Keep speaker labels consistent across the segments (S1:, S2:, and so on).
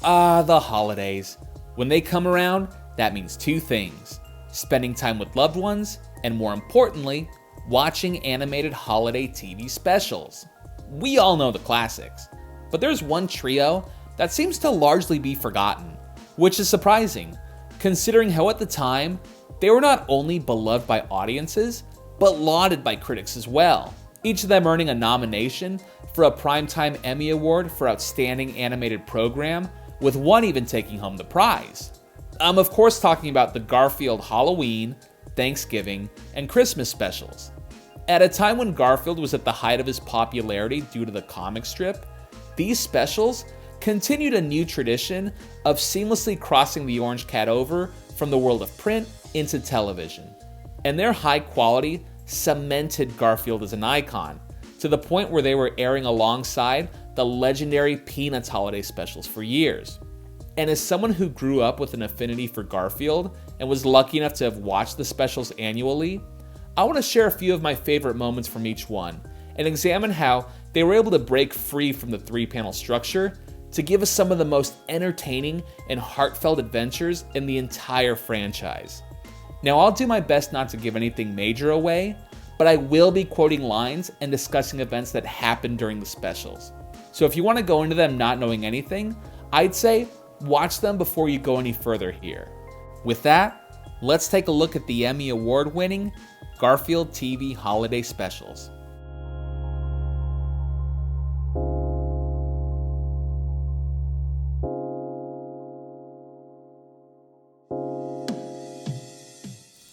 S1: The holidays. When they come around, that means two things: spending time with loved ones, and more importantly, watching animated holiday TV specials. We all know the classics, but there's one trio that seems to largely be forgotten, which is surprising, considering how at the time, they were not only beloved by audiences, but lauded by critics as well, each of them earning a nomination for a Primetime Emmy Award for Outstanding Animated Program, with one even taking home the prize. I'm of course talking about the Garfield Halloween, Thanksgiving, and Christmas specials. At a time when Garfield was at the height of his popularity due to the comic strip, these specials continued a new tradition of seamlessly crossing the orange cat over from the world of print into television. And their high quality cemented Garfield as an icon, to the point where they were airing alongside the legendary Peanuts holiday specials for years. And as someone who grew up with an affinity for Garfield and was lucky enough to have watched the specials annually, I want to share a few of my favorite moments from each one and examine how they were able to break free from the three-panel structure to give us some of the most entertaining and heartfelt adventures in the entire franchise. Now, I'll do my best not to give anything major away, but I will be quoting lines and discussing events that happened during the specials. So if you want to go into them not knowing anything, I'd say watch them before you go any further here. With that, let's take a look at the Emmy Award-winning Garfield TV holiday specials.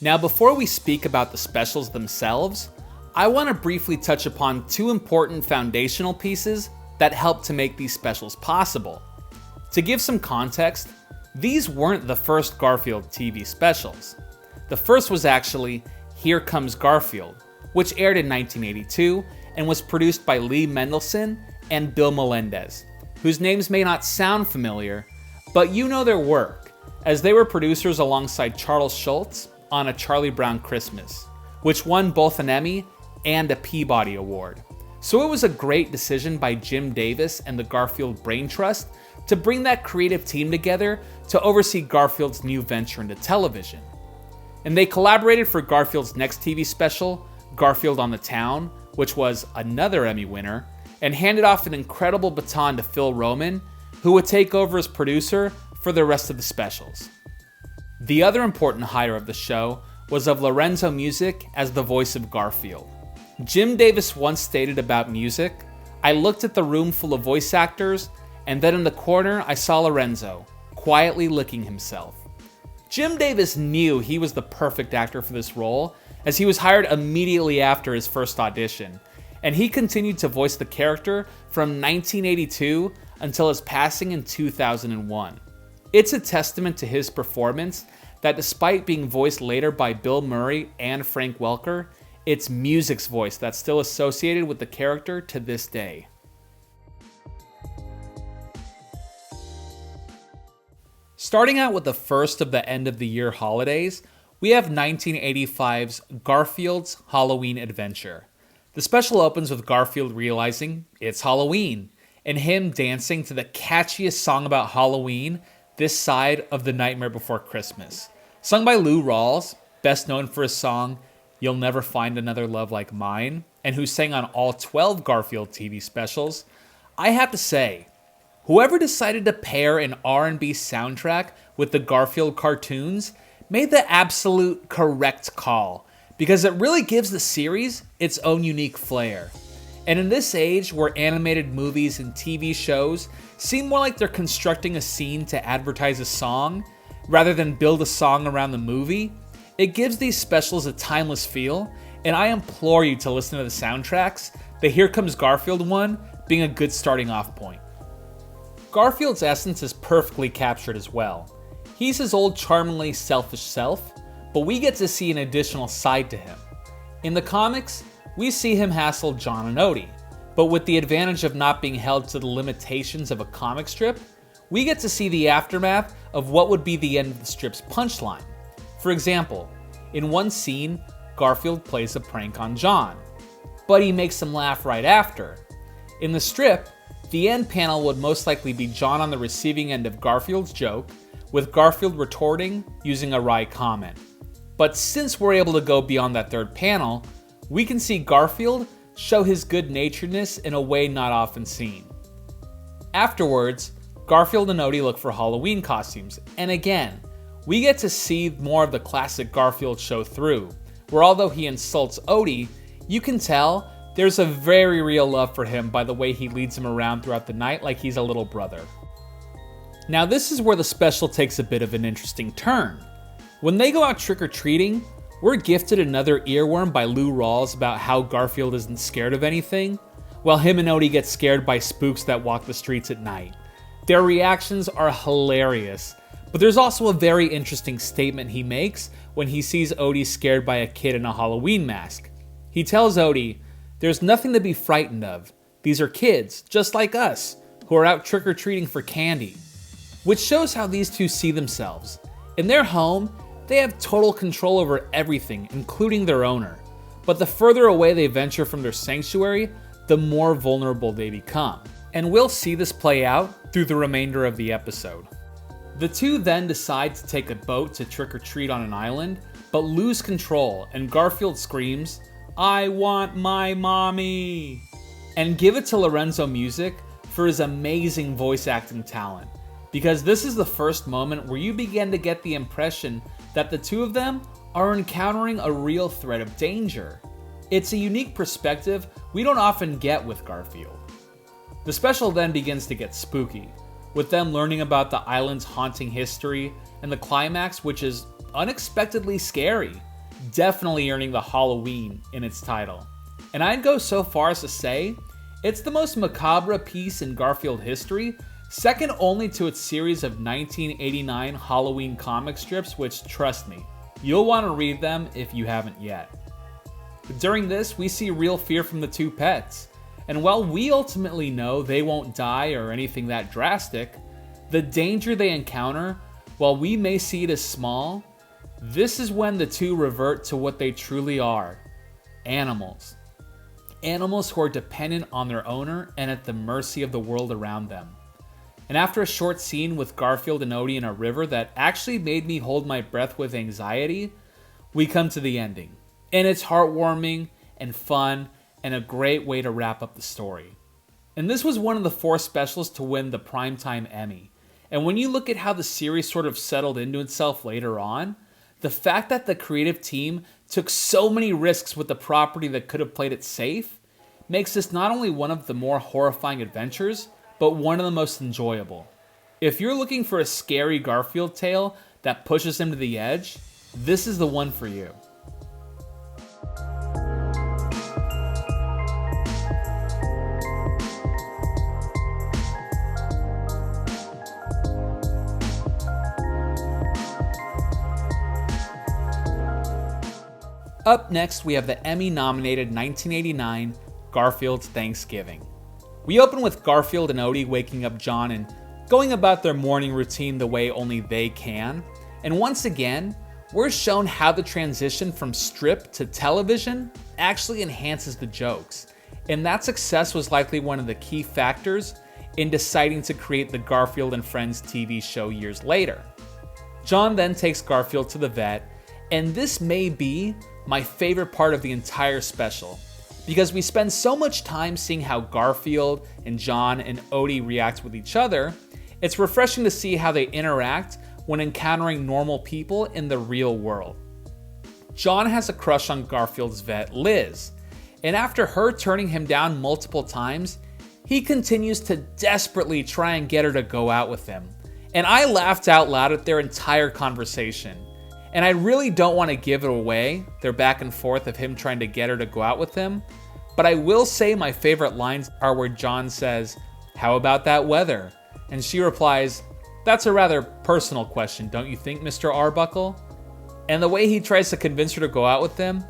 S1: Now, before we speak about the specials themselves, I want to briefly touch upon two important foundational pieces that help to make these specials possible. To give some context, these weren't the first Garfield TV specials. The first was actually Here Comes Garfield, which aired in 1982 and was produced by Lee Mendelson and Bill Melendez, whose names may not sound familiar, but you know their work, as they were producers alongside Charles Schulz on A Charlie Brown Christmas, which won both an Emmy and a Peabody Award. So it was a great decision by Jim Davis and the Garfield Brain Trust to bring that creative team together to oversee Garfield's new venture into television. And they collaborated for Garfield's next TV special, Garfield on the Town, which was another Emmy winner, and handed off an incredible baton to Phil Roman, who would take over as producer for the rest of the specials. The other important hire of the show was of Artificial.Music as the voice of Garfield. Jim Davis once stated about music, "I looked at the room full of voice actors, and then in the corner I saw Lorenzo, quietly licking himself." Jim Davis knew he was the perfect actor for this role, as he was hired immediately after his first audition, and he continued to voice the character from 1982 until his passing in 2001. It's a testament to his performance that despite being voiced later by Bill Murray and Frank Welker, it's music's voice that's still associated with the character to this day. Starting out with the first of the end-of-the-year holidays, we have 1985's Garfield's Halloween Adventure. The special opens with Garfield realizing it's Halloween, and him dancing to the catchiest song about Halloween this side of The Nightmare Before Christmas. Sung by Lou Rawls, best known for his song You'll Never Find Another Love Like Mine, and who sang on all 12 Garfield TV specials, I have to say, whoever decided to pair an R&B soundtrack with the Garfield cartoons made the absolute correct call, because it really gives the series its own unique flair. And in this age where animated movies and TV shows seem more like they're constructing a scene to advertise a song, rather than build a song around the movie, it gives these specials a timeless feel, and I implore you to listen to the soundtracks, the Here Comes Garfield one being a good starting off point. Garfield's essence is perfectly captured as well. He's his old charmingly selfish self, but we get to see an additional side to him. In the comics, we see him hassle John and Odie, but with the advantage of not being held to the limitations of a comic strip, we get to see the aftermath of what would be the end of the strip's punchline. For example, in one scene, Garfield plays a prank on John, but he makes him laugh right after. In the strip, The end panel would most likely be John on the receiving end of Garfield's joke, with Garfield retorting using a wry comment. But since we're able to go beyond that third panel, we can see Garfield show his good-naturedness in a way not often seen. Afterwards, Garfield and Odie look for Halloween costumes, and again, we get to see more of the classic Garfield show through, where although he insults Odie, you can tell there's a very real love for him by the way he leads him around throughout the night like he's a little brother. Now this is where the special takes a bit of an interesting turn. When they go out trick-or-treating, we're gifted another earworm by Lou Rawls about how Garfield isn't scared of anything, while him and Odie get scared by spooks that walk the streets at night. Their reactions are hilarious, but there's also a very interesting statement he makes when he sees Odie scared by a kid in a Halloween mask. He tells Odie, "There's nothing to be frightened of. These are kids, just like us, who are out trick-or-treating for candy." Which shows how these two see themselves. In their home, they have total control over everything, including their owner. But the further away they venture from their sanctuary, the more vulnerable they become. And we'll see this play out through the remainder of the episode. The two then decide to take a boat to trick-or-treat on an island, but lose control, and Garfield screams, "I want my mommy!" And give it to Lorenzo.Music for his amazing voice acting talent, because this is the first moment where you begin to get the impression that the two of them are encountering a real threat of danger. It's a unique perspective we don't often get with Garfield. The special then begins to get spooky, with them learning about the island's haunting history and the climax, which is unexpectedly scary, definitely earning the Halloween in its title. And I'd go so far as to say it's the most macabre piece in Garfield history, second only to its series of 1989 Halloween comic strips, which, trust me, you'll want to read them if you haven't yet. During this, we see real fear from the two pets. And while we ultimately know they won't die or anything that drastic, the danger they encounter, while we may see it as small, this is when the two revert to what they truly are: animals. Animals who are dependent on their owner and at the mercy of the world around them. And after a short scene with Garfield and Odie in a river that actually made me hold my breath with anxiety, we come to the ending. And it's heartwarming and fun, and a great way to wrap up the story. And this was one of the 4 specials to win the Primetime Emmy. And when you look at how the series sort of settled into itself later on, the fact that the creative team took so many risks with the property that could have played it safe makes this not only one of the more horrifying adventures, but one of the most enjoyable. If you're looking for a scary Garfield tale that pushes him to the edge, this is the one for you. Up next, we have the Emmy-nominated 1989 Garfield's Thanksgiving. We open with Garfield and Odie waking up John and going about their morning routine the way only they can. And once again, we're shown how the transition from strip to television actually enhances the jokes. And that success was likely one of the key factors in deciding to create the Garfield and Friends TV show years later. John then takes Garfield to the vet, and this may be my favorite part of the entire special, because we spend so much time seeing how Garfield and John and Odie react with each other. It's refreshing to see how they interact when encountering normal people in the real world. John has a crush on Garfield's vet, Liz, and after her turning him down multiple times, he continues to desperately try and get her to go out with him. And I laughed out loud at their entire conversation. And I really don't want to give it away, their back and forth of him trying to get her to go out with him, but I will say my favorite lines are where John says, "How about that weather?" And she replies, "That's a rather personal question, don't you think, Mr. Arbuckle?" And the way he tries to convince her to go out with him,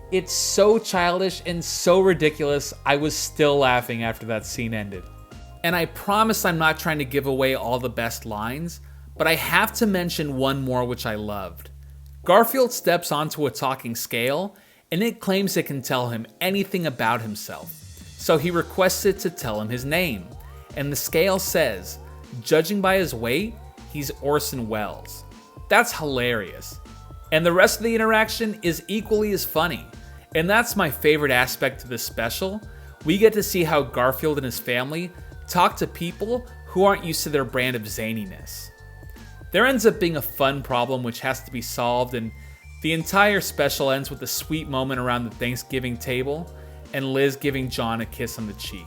S1: it's so childish and so ridiculous, I was still laughing after that scene ended. And I promise I'm not trying to give away all the best lines, but I have to mention one more which I loved. Garfield steps onto a talking scale, and it claims it can tell him anything about himself. So he requests it to tell him his name. and the scale says, judging by his weight, he's Orson Welles. That's hilarious. And the rest of the interaction is equally as funny. And that's my favorite aspect to this special. We get to see how Garfield and his family talk to people who aren't used to their brand of zaniness. There ends up being a fun problem which has to be solved, and the entire special ends with a sweet moment around the Thanksgiving table and Liz giving John a kiss on the cheek.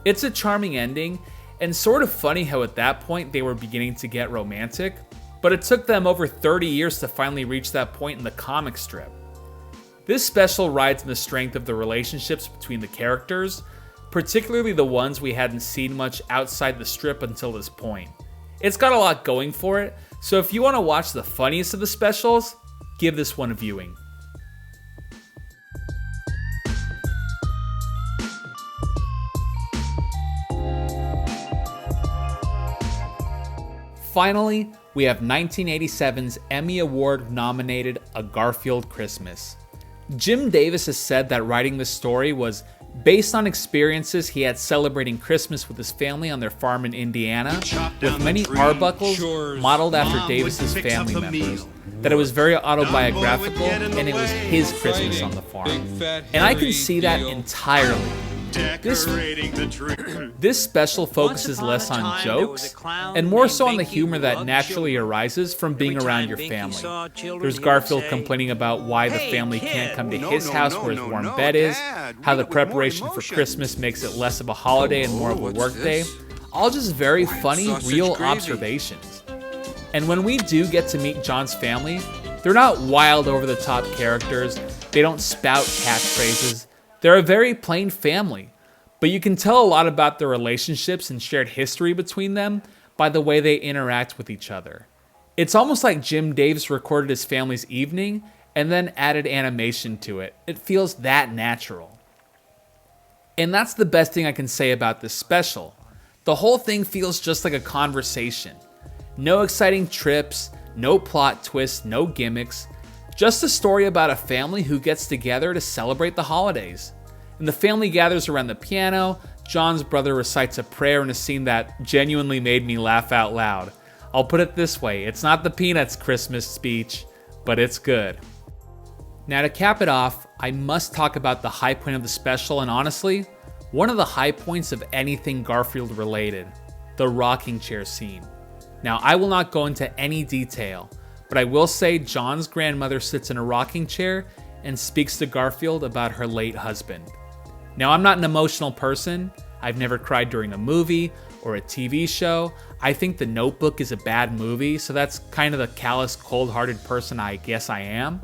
S1: It's a charming ending, and sort of funny how at that point they were beginning to get romantic, but it took them over 30 years to finally reach that point in the comic strip. This special rides on the strength of the relationships between the characters, particularly the ones we hadn't seen much outside the strip until this point. It's got a lot going for it, so if you want to watch the funniest of the specials, give this one a viewing. Finally, we have 1987's Emmy Award nominated A Garfield Christmas. Jim Davis has said that writing this story was based on experiences he had celebrating Christmas with his family on their farm in Indiana, with many Arbuckles modeled after Davis's family members. That it was very autobiographical, and it was his Christmas on the farm. And I can see that entirely. This special focuses less on jokes and more so on the humor that naturally arises from being around your family. There's Garfield complaining about why the family can't come to his house where his warm bed is, how the preparation for Christmas makes it less of a holiday and more of a workday. All just very funny, real observations. And when we do get to meet John's family, they're not wild over-the-top characters, they don't spout catchphrases. They're a very plain family, but you can tell a lot about their relationships and shared history between them by the way they interact with each other. It's almost like Jim Davis recorded his family's evening and then added animation to it. It feels that natural. And that's the best thing I can say about this special. The whole thing feels just like a conversation. No exciting trips, no plot twists, no gimmicks. Just a story about a family who gets together to celebrate the holidays. And the family gathers around the piano. John's brother recites a prayer in a scene that genuinely made me laugh out loud. I'll put it this way, it's not the Peanuts Christmas speech, but it's good. Now to cap it off, I must talk about the high point of the special, and honestly, one of the high points of anything Garfield related, the rocking chair scene. Now I will not go into any detail, but I will say John's grandmother sits in a rocking chair and speaks to Garfield about her late husband. Now, I'm not an emotional person. I've never cried during a movie or a TV show. I think The Notebook is a bad movie, so that's kind of the callous, cold-hearted person I guess I am.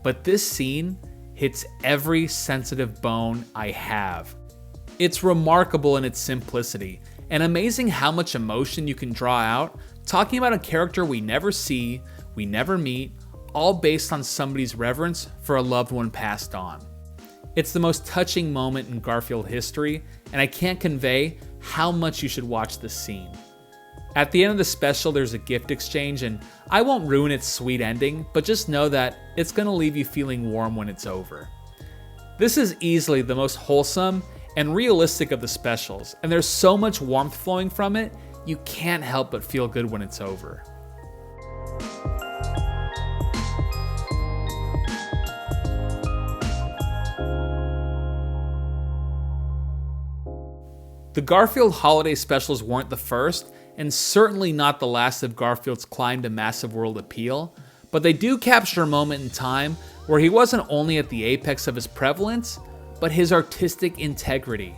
S1: But this scene hits every sensitive bone I have. It's remarkable in its simplicity, and amazing how much emotion you can draw out talking about a character we never see, we never meet, all based on somebody's reverence for a loved one passed on. It's the most touching moment in Garfield history, and I can't convey how much you should watch this scene. At the end of the special, there's a gift exchange, and I won't ruin its sweet ending, but just know that it's going to leave you feeling warm when it's over. This is easily the most wholesome and realistic of the specials, and there's so much warmth flowing from it, you can't help but feel good when it's over. The Garfield holiday specials weren't the first, and certainly not the last of Garfield's climb to massive world appeal, but they do capture a moment in time where he wasn't only at the apex of his prevalence, but his artistic integrity.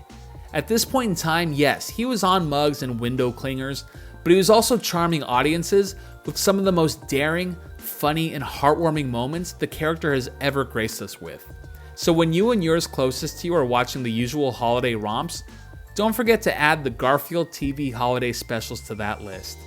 S1: At this point in time, yes, he was on mugs and window clingers, but he was also charming audiences with some of the most daring, funny, and heartwarming moments the character has ever graced us with. So when you and yours closest to you are watching the usual holiday romps, don't forget to add the Garfield TV holiday specials to that list.